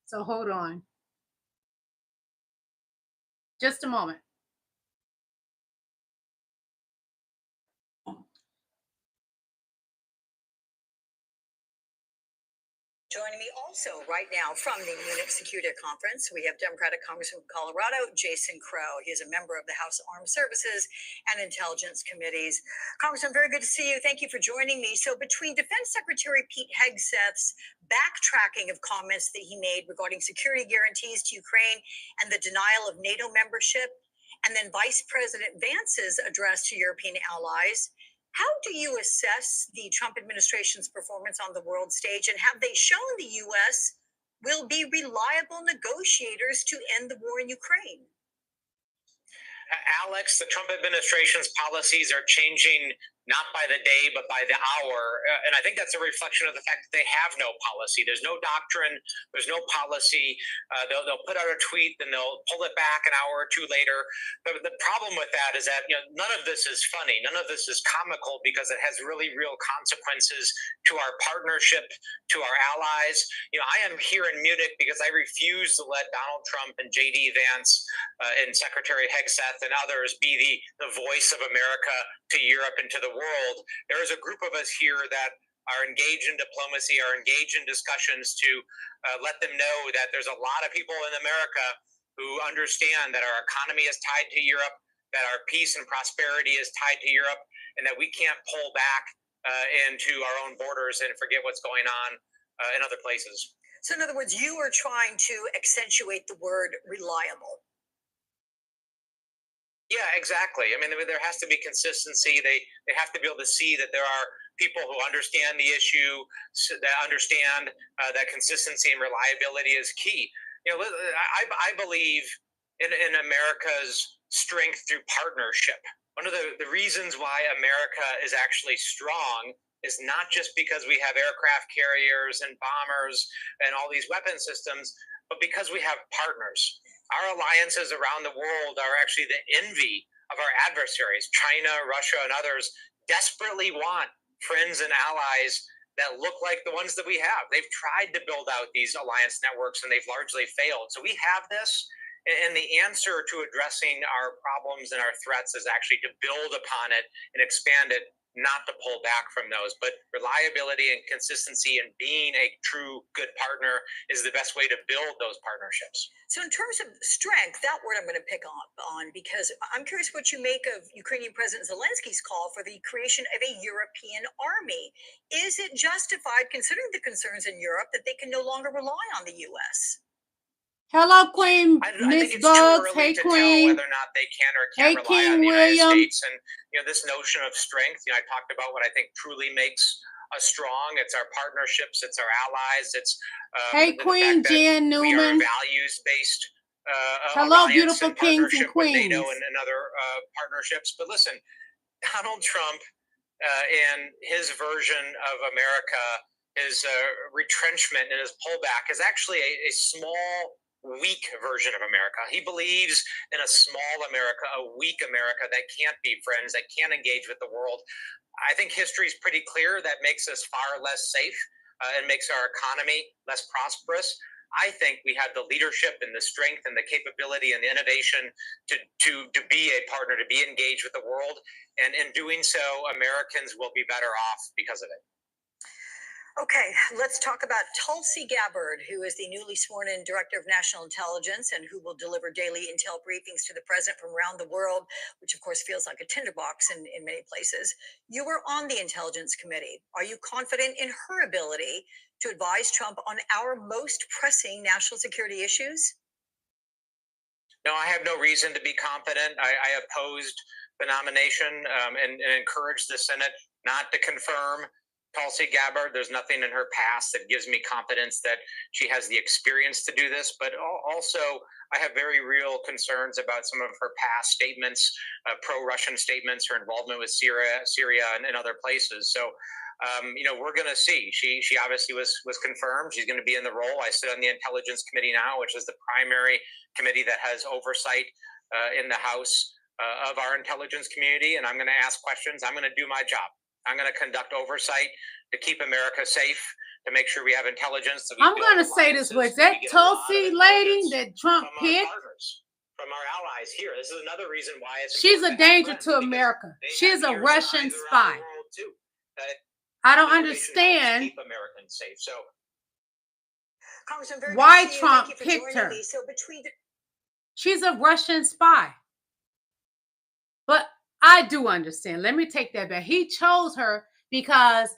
So hold on. Just a moment. Joining me also right now from the Munich Security Conference, we have Democratic Congressman from Colorado, Jason Crow. He is a member of the House Armed Services and Intelligence Committees. Congressman, very good to see you. Thank you for joining me. So between Defense Secretary Pete Hegseth's backtracking of comments that he made regarding security guarantees to Ukraine and the denial of NATO membership, and then Vice President Vance's address to European allies, how do you assess the Trump administration's performance on the world stage, and have they shown the U.S. will be reliable negotiators to end the war in Ukraine? Alex, the Trump administration's policies are changing not by the day, but by the hour. And I think that's a reflection of the fact that they have no policy. There's no doctrine. There's no policy. They'll put out a tweet, then they'll pull it back an hour or two later. But the problem with that is that none of this is funny. None of this is comical, because it has really real consequences to our partnership, to our allies. I am here in Munich because I refuse to let Donald Trump and jdvance and Secretary Hegseth and others be the voice of America to Europe and to the world. There is a group of us here that are engaged in diplomacy, are engaged in discussions to let them know that there's a lot of people in America who understand that our economy is tied to Europe, that our peace and prosperity is tied to Europe, and that we can't pull back into our own borders and forget what's going on in other places. So in other words, you are trying to accentuate the word reliable. Yeah, exactly. I mean, there has to be consistency. They have to be able to see that there are people who understand the issue, that understand that consistency and reliability is key. I believe in America's strength through partnership. One of the reasons why America is actually strong is not just because we have aircraft carriers and bombers and all these weapon systems, but because we have partners. Our alliances around the world are actually the envy of our adversaries. China, Russia, and others desperately want friends and allies that look like the ones that we have. They've tried to build out these alliance networks, and they've largely failed. So we have this, and the answer to addressing our problems and our threats is actually to build upon it and expand it, not to pull back from those. But reliability and consistency and being a true good partner is the best way to build those partnerships. So in terms of strength, that word I'm going to pick up on, because I'm curious what you make of Ukrainian President Zelensky's call for the creation of a European army. Is it justified, considering the concerns in Europe, that they can no longer rely on the U.S.? Hello, Queen Miss Bugs. Hey, Queen. Whether or not they can or can't rely on the United States, and this notion of strength. I talked about what I think truly makes us strong. It's our partnerships. It's our allies. It's hey, Queen Jan Newman. We are values-based. Hello, beautiful kings and queens. NATO and other partnerships. But listen, Donald Trump and his version of America, his retrenchment and his pullback is actually a small, weak version of America. He believes in a small America, a weak America that can't be friends, that can't engage with the world. I think history is pretty clear that makes us far less safe and makes our economy less prosperous. I think we have the leadership and the strength and the capability and the innovation to be a partner, to be engaged with the world. And in doing so, Americans will be better off because of it. Okay, let's talk about Tulsi Gabbard, who is the newly sworn in Director of National Intelligence and who will deliver daily intel briefings to the president from around the world, which of course feels like a tinderbox in many places. You were on the Intelligence Committee. Are you confident in her ability to advise Trump on our most pressing national security issues? No, I have no reason to be confident. I opposed the nomination and encouraged the Senate not to confirm Tulsi Gabbard. There's nothing in her past that gives me confidence that she has the experience to do this. But also, I have very real concerns about some of her past statements, pro-Russian statements, her involvement with Syria and other places. So, we're going to see. She obviously was confirmed. She's going to be in the role. I sit on the Intelligence Committee now, which is the primary committee that has oversight in the House of our intelligence community. And I'm going to ask questions. I'm going to do my job. I'm going to conduct oversight to keep America safe, to make sure we have intelligence. I'm going to say this way. That Tulsi lady that Trump picked, from our allies here. This is another reason why she's a danger to America. She's a Russian spy. I don't understand keep Americans safe. So why Trump picked her. She's a Russian spy. But I do understand. Let me take that back. He chose her because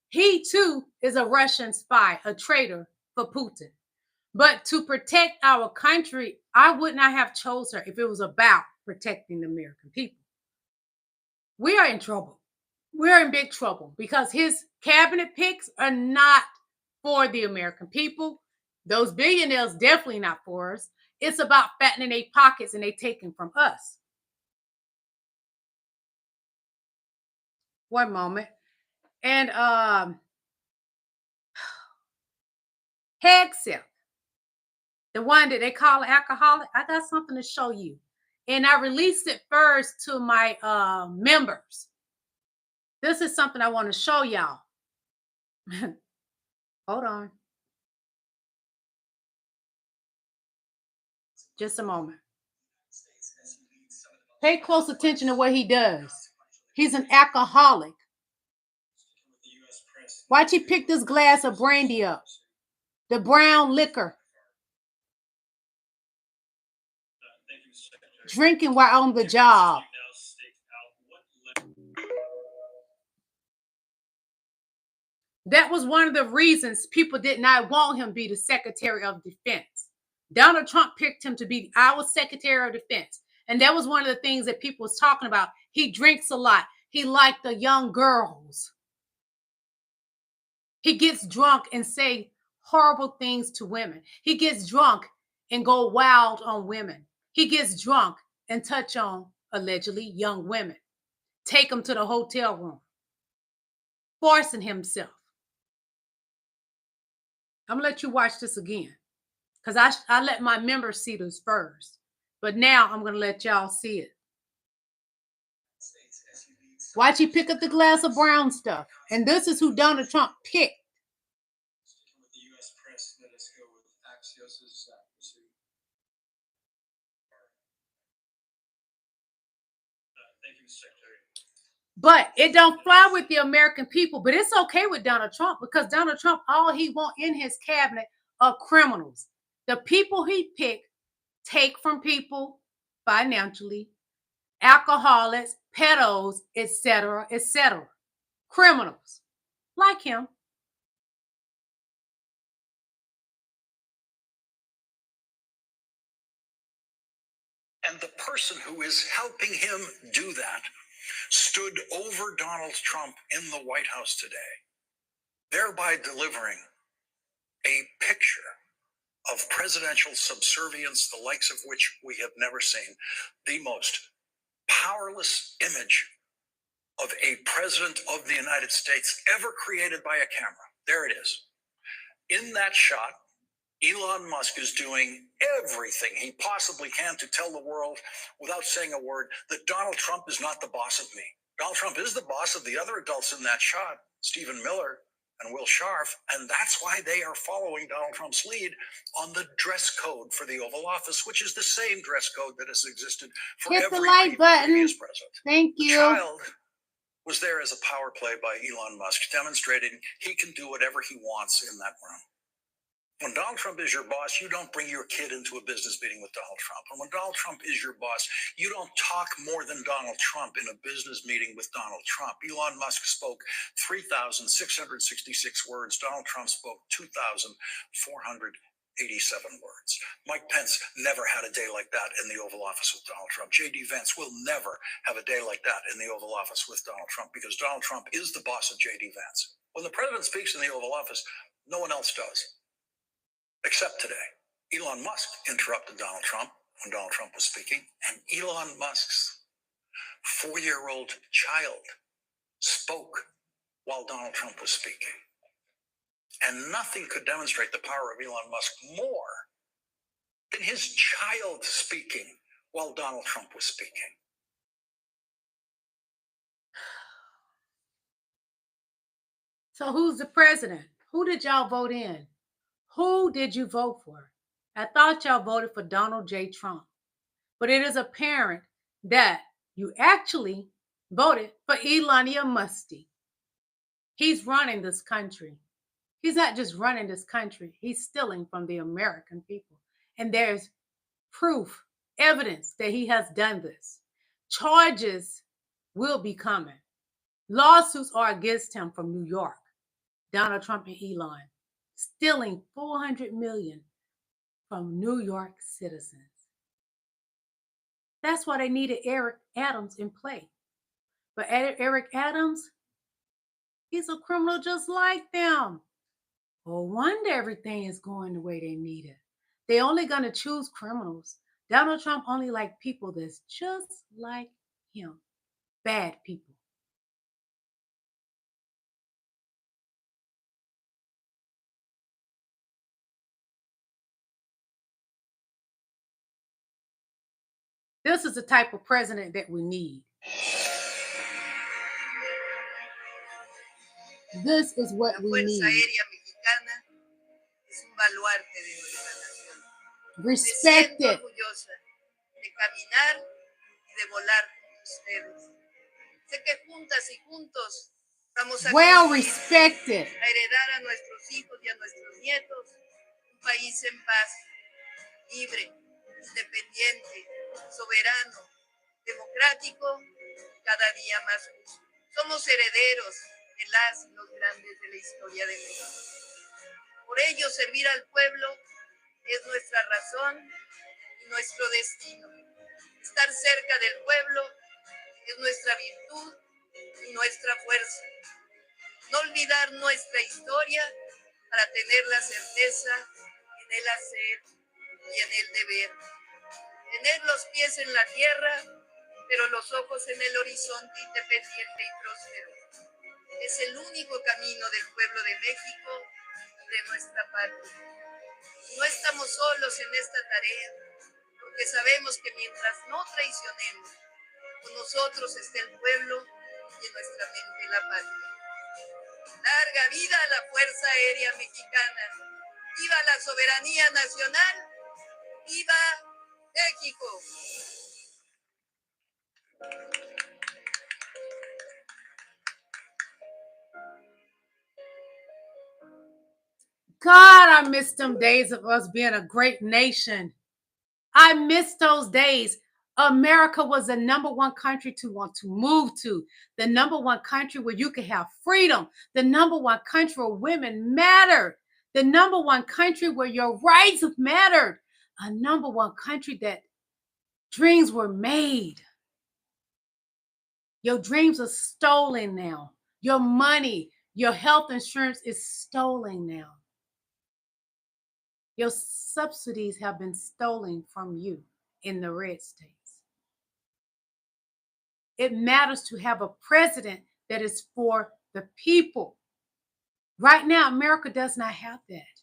he too is a Russian spy, a traitor for Putin. But to protect our country, I would not have chose her if it was about protecting the American people. We are in trouble. We're in big trouble because his cabinet picks are not for the American people. Those billionaires definitely not for us. It's about fattening their pockets and they taking from us. One moment. And Hexel, the one that they call alcoholic, I got something to show you. And I released it first to my members. This is something I want to show y'all. Hold on. Just a moment. Pay close attention to what he does. He's an alcoholic. Why'd you pick this glass of brandy up? The brown liquor. Drinking while on the job. That was one of the reasons people did not want him to be the Secretary of Defense. Donald Trump picked him to be our Secretary of Defense. And that was one of the things that people was talking about. He drinks a lot. He liked the young girls. He gets drunk and say horrible things to women. He gets drunk and go wild on women. He gets drunk and touch on, allegedly, young women. Take them to the hotel room. Forcing himself. I'm going to let you watch this again. Because I let my members see this first. But now I'm going to let y'all see it. Why'd you pick up the glass of brown stuff? And this is who Donald Trump picked. With the U.S. press, let us go with Axios's pursuit. Thank you, Mr. Secretary. But it don't fly with the American people. But it's okay with Donald Trump because Donald Trump, all he want in his cabinet are criminals. The people he picked take from people financially, alcoholics, pedos, etc., etc. Criminals like him. And the person who is helping him do that stood over Donald Trump in the White House today, thereby delivering a picture of presidential subservience, the likes of which we have never seen, the most powerless image of a president of the United States ever created by a camera. There it is. In that shot, Elon Musk is doing everything he possibly can to tell the world, without saying a word, that Donald Trump is not the boss of me. Donald Trump is the boss of the other adults in that shot, Stephen Miller and Will Scharf, and that's why they are following Donald Trump's lead on the dress code for the Oval Office, which is the same dress code that has existed for Hit every the like button. previous president. Thank you. The child was there as a power play by Elon Musk, demonstrating he can do whatever he wants in that room. When Donald Trump is your boss, you don't bring your kid into a business meeting with Donald Trump. And when Donald Trump is your boss, you don't talk more than Donald Trump in a business meeting with Donald Trump. Elon Musk spoke 3,666 words. Donald Trump spoke 2,487 words. Mike Pence never had a day like that in the Oval Office with Donald Trump. J.D. Vance will never have a day like that in the Oval Office with Donald Trump, because Donald Trump is the boss of J.D. Vance. When the president speaks in the Oval Office, no one else does. Except today. Elon Musk interrupted Donald Trump when Donald Trump was speaking, and Elon Musk's 4-year-old child spoke while Donald Trump was speaking. And nothing could demonstrate the power of Elon Musk more than his child speaking while Donald Trump was speaking. So who's the president? Who did y'all vote in? Who did you vote for? I thought y'all voted for Donald J. Trump. But it is apparent that you actually voted for Elon Musk. He's running this country. He's not just running this country. He's stealing from the American people. And there's proof, evidence that he has done this. Charges will be coming. Lawsuits are against him from New York. Donald Trump and Elon stealing $400 million from New York citizens. That's why they needed Eric Adams in play. But Eric Adams, he's a criminal just like them. No wonder everything is going the way they need it. They're only going to choose criminals. Donald Trump only like people that's just like him. Bad people. This is the type of president that we need. This is what we need. Respect it. Orgullosa de caminar y de volar con ustedes. Sé que juntas y juntos vamos a respected. A heredar a nuestros hijos y a nuestros nietos un país en paz, libre, independiente, soberano, democrático, cada día más justo. Somos herederos de las y los grandes de la historia de México. Por ello, servir al pueblo es nuestra razón y nuestro destino. Estar cerca del pueblo es nuestra virtud y nuestra fuerza. No olvidar nuestra historia para tener la certeza en el hacer y en el deber. Tener los pies en la tierra, pero los ojos en el horizonte independiente y próspero. Es el único camino del pueblo de México y de nuestra patria. No estamos solos en esta tarea, porque sabemos que mientras no traicionemos, con nosotros está el pueblo y en nuestra mente la patria. Larga vida a la Fuerza Aérea Mexicana. ¡Viva la soberanía nacional! ¡Viva México! God, I miss them days of us being a great nation. I miss those days. America was the #1 country to want to move to. The #1 country where you could have freedom. The #1 country where women mattered. The #1 country where your rights mattered. A #1 country that dreams were made. Your dreams are stolen now. Your money, your health insurance is stolen now. Your subsidies have been stolen from you in the red states. It matters to have a president that is for the people. Right now, America does not have that.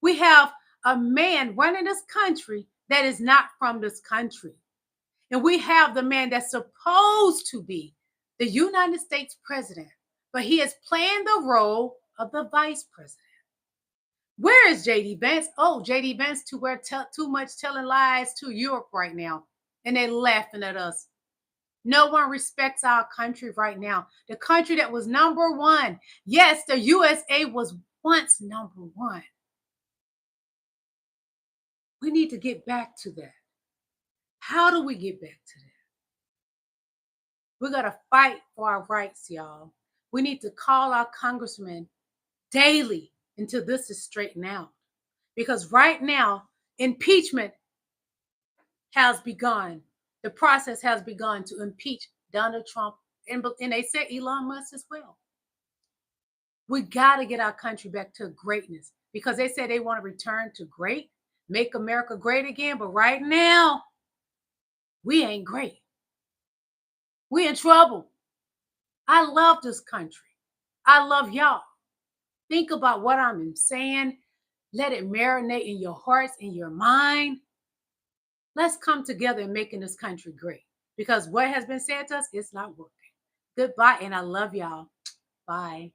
We have a man running this country that is not from this country. And we have the man that's supposed to be the United States president, but he is playing the role of the vice president. Where is J.D. Vance? Oh, J.D. Vance too much telling lies to Europe right now. And they're laughing at us. No one respects our country right now. The country that was number one. Yes, the USA was once number one. We need to get back to that. How do we get back to that? We got to fight for our rights, y'all. We need to call our congressmen daily until this is straightened out. Because right now, impeachment has begun. The process has begun to impeach Donald Trump, and they said Elon Musk as well. We got to get our country back to greatness because they say they want to return to great, make America great again. But right now, we ain't great. We in trouble. I love this country. I love y'all. Think about what I'm saying. Let it marinate in your hearts, in your mind. Let's come together in making this country great because what has been said to us, it's not working. Goodbye, and I love y'all. Bye.